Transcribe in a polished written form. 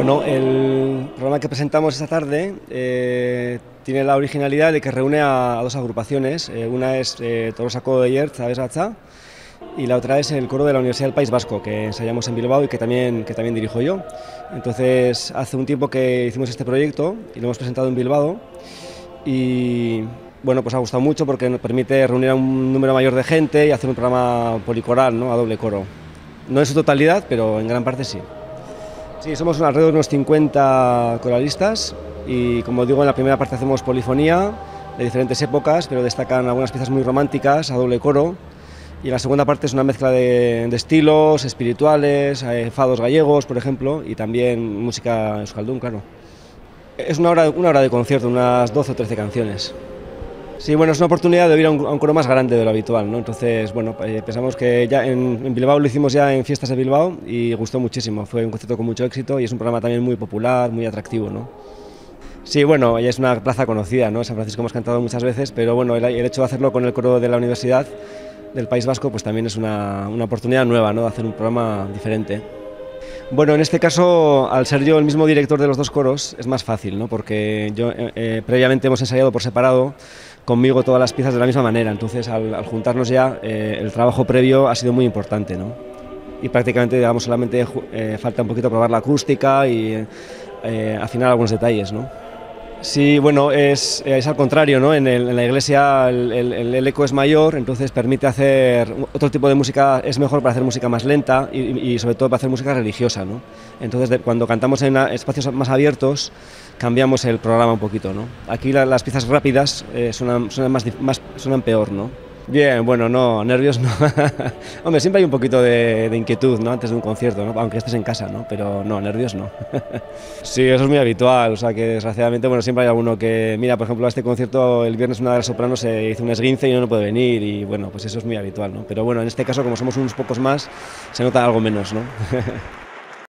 Bueno, el programa que presentamos esta tarde tiene la originalidad de que reúne a dos agrupaciones. Una es Tolosako Deiert Abesbatza y la otra es el coro de la Universidad del País Vasco, que ensayamos en Bilbao y que también dirijo yo. Entonces, hace un tiempo que hicimos este proyecto y lo hemos presentado en Bilbao y bueno, pues ha gustado mucho porque nos permite reunir a un número mayor de gente y hacer un programa policoral, ¿no? A doble coro. No en su totalidad, pero en gran parte sí. Sí, somos alrededor de unos 50 coralistas y, como digo, en la primera parte hacemos polifonía de diferentes épocas, pero destacan algunas piezas muy románticas a doble coro, y en la segunda parte es una mezcla de estilos espirituales, fados gallegos, por ejemplo, y también música euskaldun, claro. Es una hora de concierto, unas 12 o 13 canciones. Sí, bueno, es una oportunidad de oír a un coro más grande de lo habitual, ¿no? Entonces, bueno, pensamos que ya en Bilbao lo hicimos ya en Fiestas de Bilbao y gustó muchísimo. Fue un concierto con mucho éxito y es un programa también muy popular, muy atractivo, ¿no? Sí, bueno, ya es una plaza conocida, ¿no? San Francisco hemos cantado muchas veces, pero bueno, el hecho de hacerlo con el coro de la Universidad del País Vasco, pues también es una oportunidad nueva, ¿no? De hacer un programa diferente. Bueno, en este caso, al ser yo el mismo director de los dos coros, es más fácil, ¿no? Porque yo previamente hemos ensayado por separado conmigo todas las piezas de la misma manera, entonces al juntarnos ya el trabajo previo ha sido muy importante, ¿no? Y prácticamente, digamos, solamente falta un poquito probar la acústica y afinar algunos detalles, ¿no? Sí, bueno, es al contrario, ¿no? En la iglesia el eco es mayor, entonces permite hacer otro tipo de música, es mejor para hacer música más lenta y sobre todo para hacer música religiosa, ¿no? Entonces cuando cantamos en espacios más abiertos cambiamos el programa un poquito, ¿no? Aquí las piezas rápidas suenan peor, ¿no? Bien, bueno, no, nervios no. Hombre, siempre hay un poquito de inquietud, ¿no? Antes de un concierto, ¿no? Aunque estés en casa, ¿no? Pero no, nervios no. Sí, eso es muy habitual, o sea que desgraciadamente, bueno, siempre hay alguno que, mira, por ejemplo, a este concierto el viernes una de las sopranos se hizo un esguince y no puede venir y bueno, pues eso es muy habitual, ¿no? Pero bueno, en este caso, como somos unos pocos más, se nota algo menos, ¿no?